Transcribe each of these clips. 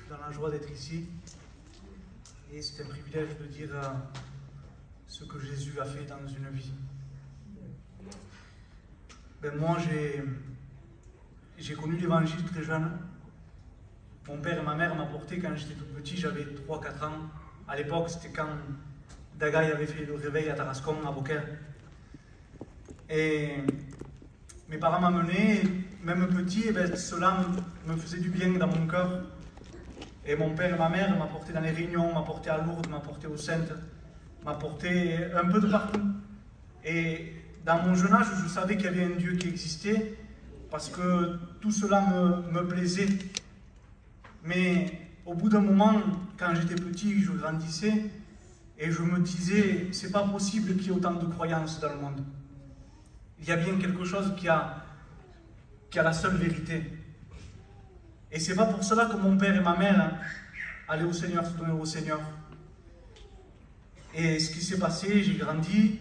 suis dans la joie d'être ici. Et c'est un privilège de dire ce que Jésus a fait dans une vie. Moi, j'ai connu l'évangile très jeune. Mon père et ma mère m'apportaient quand j'étais tout petit, j'avais 3-4 ans. À l'époque, c'était quand Dagaï avait fait le réveil à Tarascon, à Beaucaire. Et mes parents m'amenaient, même petit, et cela me faisait du bien dans mon cœur. Et mon père et ma mère m'apportaient dans les réunions, m'apportaient à Lourdes, m'apportaient aux Saintes, m'apportaient un peu de partout. Et dans mon jeune âge, je savais qu'il y avait un Dieu qui existait, parce que tout cela me plaisait. Mais au bout d'un moment, quand j'étais petit, je grandissais, et je me disais, c'est pas possible qu'il y ait autant de croyances dans le monde. Il y a bien quelque chose qui a la seule vérité. Et c'est pas pour cela que mon père et ma mère allaient au Seigneur, se donner au Seigneur. Et ce qui s'est passé, j'ai grandi,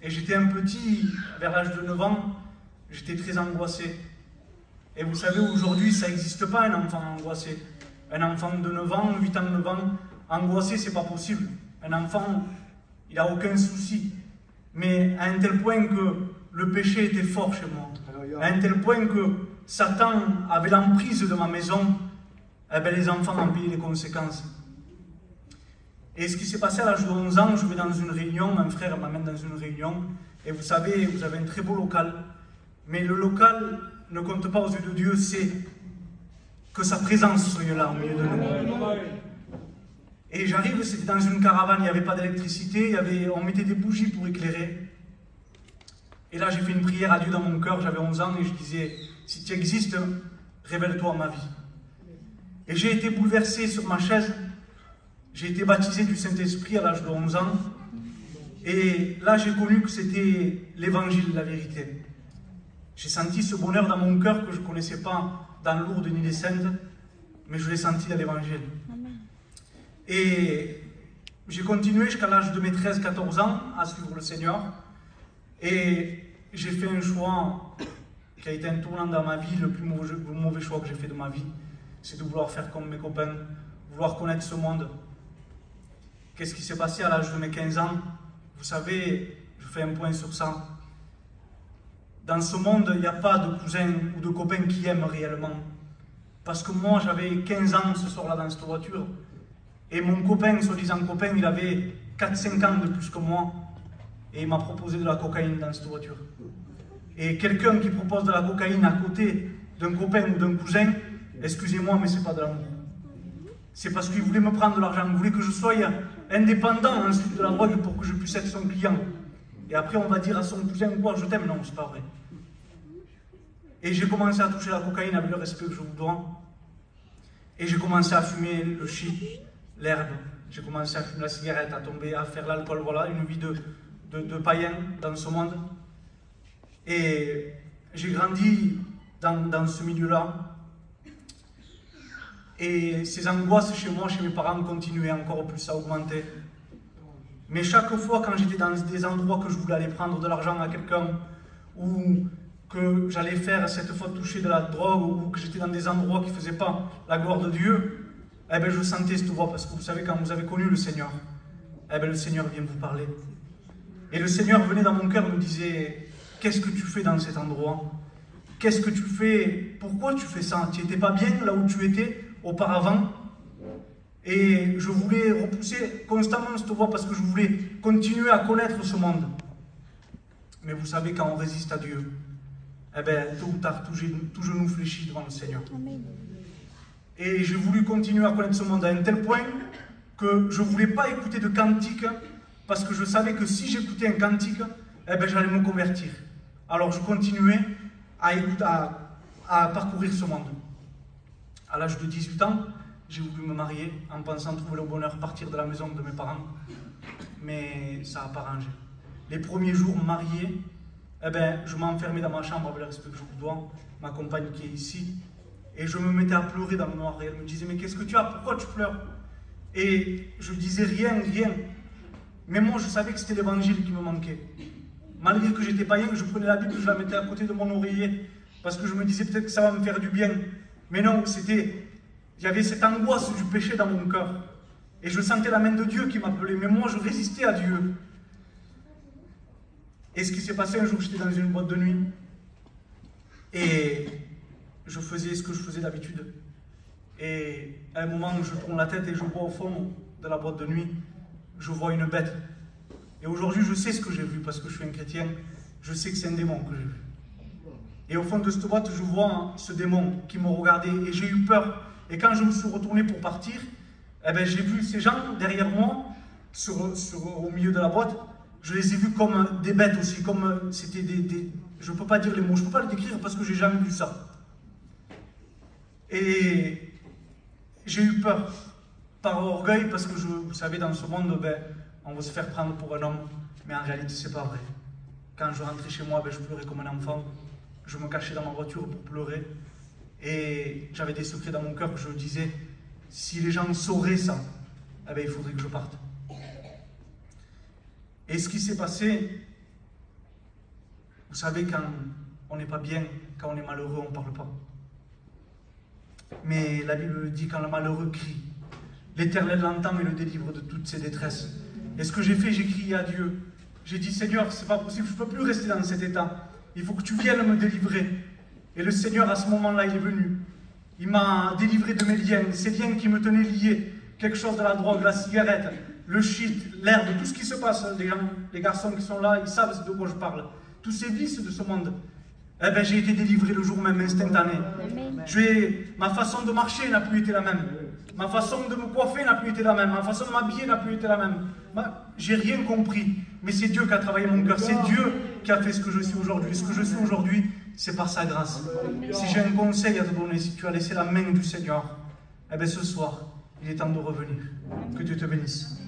et j'étais un petit, vers l'âge de 9 ans, j'étais très angoissé. Et vous savez, aujourd'hui, ça n'existe pas un enfant angoissé. Un enfant de 9 ans, 8 ans, 9 ans, angoissé, c'est pas possible. Un enfant, il n'a aucun souci. Mais à un tel point que le péché était fort chez moi, à un tel point que Satan avait l'emprise de ma maison, les enfants en payaient les conséquences. Et ce qui s'est passé à l'âge de 11 ans, je vais dans une réunion, un frère m'amène dans une réunion, et vous savez, vous avez un très beau local, mais le local ne compte pas aux yeux de Dieu, c'est que sa présence soit là au milieu de nous. Et j'arrive, c'était dans une caravane, il n'y avait pas d'électricité, on mettait des bougies pour éclairer. Et là, j'ai fait une prière à Dieu dans mon cœur, j'avais 11 ans, et je disais, si tu existes, révèle-toi à ma vie. Et j'ai été bouleversé sur ma chaise, j'ai été baptisé du Saint-Esprit à l'âge de 11 ans, et là, j'ai connu que c'était l'évangile, la vérité. J'ai senti ce bonheur dans mon cœur que je ne connaissais pas dans Lourdes ni les Saintes, mais je l'ai senti dans l'évangile. Et j'ai continué jusqu'à l'âge de mes 13-14 ans à suivre le Seigneur. Et j'ai fait un choix qui a été un tournant dans ma vie, le plus mauvais choix que j'ai fait de ma vie. C'est de vouloir faire comme mes copains, vouloir connaître ce monde. Qu'est-ce qui s'est passé à l'âge de mes 15 ans? Vous savez, je fais un point sur ça. Dans ce monde, il n'y a pas de cousins ou de copains qui aiment réellement. Parce que moi, j'avais 15 ans ce soir-là dans cette voiture. Et mon copain, soi-disant copain, il avait 4-5 ans de plus que moi. Et il m'a proposé de la cocaïne dans cette voiture. Et quelqu'un qui propose de la cocaïne à côté d'un copain ou d'un cousin, excusez-moi, mais c'est pas de l'amour. C'est parce qu'il voulait me prendre de l'argent. Il voulait que je sois indépendant ensuite de la drogue pour que je puisse être son client. Et après, on va dire à son cousin quoi, je t'aime. Non, c'est pas vrai. Et j'ai commencé à toucher la cocaïne avec le respect que je vous dois. Et j'ai commencé à fumer le shit, l'herbe. J'ai commencé à fumer la cigarette, à tomber, à faire l'alcool. Voilà, une vie de païen dans ce monde. Et j'ai grandi dans ce milieu-là. Et ces angoisses chez moi, chez mes parents, continuaient encore plus à augmenter. Mais chaque fois quand j'étais dans des endroits que je voulais aller prendre de l'argent à quelqu'un, ou que j'allais faire cette fois toucher de la drogue, ou que j'étais dans des endroits qui ne faisaient pas la gloire de Dieu, je sentais cette voix, parce que vous savez, quand vous avez connu le Seigneur, le Seigneur vient vous parler. Et le Seigneur venait dans mon cœur et me disait, qu'est-ce que tu fais dans cet endroit? Qu'est-ce que tu fais? Pourquoi tu fais ça? Tu n'étais pas bien là où tu étais auparavant? Et je voulais repousser constamment cette voix parce que je voulais continuer à connaître ce monde. Mais vous savez, quand on résiste à Dieu, tôt ou tard, tout genou fléchit devant le Seigneur. Amen. Et j'ai voulu continuer à connaître ce monde à un tel point que je ne voulais pas écouter de cantiques parce que je savais que si j'écoutais un cantique, j'allais me convertir. Alors je continuais à parcourir ce monde. À l'âge de 18 ans, j'ai voulu me marier en pensant trouver le bonheur, partir de la maison de mes parents. Mais ça n'a pas rangé. Les premiers jours mariés, je m'enfermais dans ma chambre avec le respect que je vous dois, ma compagne qui est ici, et je me mettais à pleurer dans le noir. Et elle me disait, mais qu'est-ce que tu as? Pourquoi tu pleures? Et je disais rien. Mais moi, je savais que c'était l'évangile qui me manquait. Malgré que j'étais païen, je prenais la Bible, je la mettais à côté de mon oreiller, parce que je me disais peut-être que ça va me faire du bien. Mais non, c'était Il y avait cette angoisse du péché dans mon cœur. Et je sentais la main de Dieu qui m'appelait. Mais moi, je résistais à Dieu. Et ce qui s'est passé un jour, j'étais dans une boîte de nuit. Et je faisais ce que je faisais d'habitude. Et à un moment, je tourne la tête et je vois au fond de la boîte de nuit, je vois une bête. Et aujourd'hui, je sais ce que j'ai vu parce que je suis un chrétien. Je sais que c'est un démon que j'ai vu. Et au fond de cette boîte, je vois ce démon qui me regardait et j'ai eu peur. Et quand je me suis retourné pour partir, eh ben, j'ai vu ces gens derrière moi, au milieu de la boîte. Je les ai vus comme des bêtes aussi, comme c'était je ne peux pas dire les mots, je ne peux pas les décrire parce que j'ai jamais vu ça. Et j'ai eu peur par orgueil parce que vous savez, dans ce monde, ben, on va se faire prendre pour un homme, mais en réalité, c'est pas vrai. Quand je rentrais chez moi, ben, je pleurais comme un enfant. Je me cachais dans ma voiture pour pleurer. Et j'avais des secrets dans mon cœur que je disais, si les gens sauraient ça, eh ben, il faudrait que je parte. Et ce qui s'est passé, vous savez, quand on n'est pas bien, quand on est malheureux, on ne parle pas. Mais la Bible dit, quand le malheureux crie, l'Éternel l'entend et le délivre de toutes ses détresses. Et ce que j'ai fait, j'ai crié à Dieu. J'ai dit, Seigneur, c'est pas possible, je ne peux plus rester dans cet état. Il faut que tu viennes me délivrer. Et le Seigneur, à ce moment-là, il est venu. Il m'a délivré de mes liens, ces liens qui me tenaient lié. Quelque chose de la drogue, la cigarette, le shit, l'herbe, tout ce qui se passe. Les garçons qui sont là, ils savent de quoi je parle. Tous ces vices de ce monde. Eh ben, j'ai été délivré le jour même, instantané. Ma façon de marcher n'a plus été la même. Ma façon de me coiffer n'a plus été la même. Ma façon de m'habiller n'a plus été la même. J'ai rien compris. Mais c'est Dieu qui a travaillé mon cœur. C'est Dieu qui a fait ce que je suis aujourd'hui. Ce que je suis aujourd'hui, c'est par sa grâce. Si j'ai un conseil à te donner, si tu as laissé la main du Seigneur, eh bien ce soir, il est temps de revenir. Que Dieu te bénisse.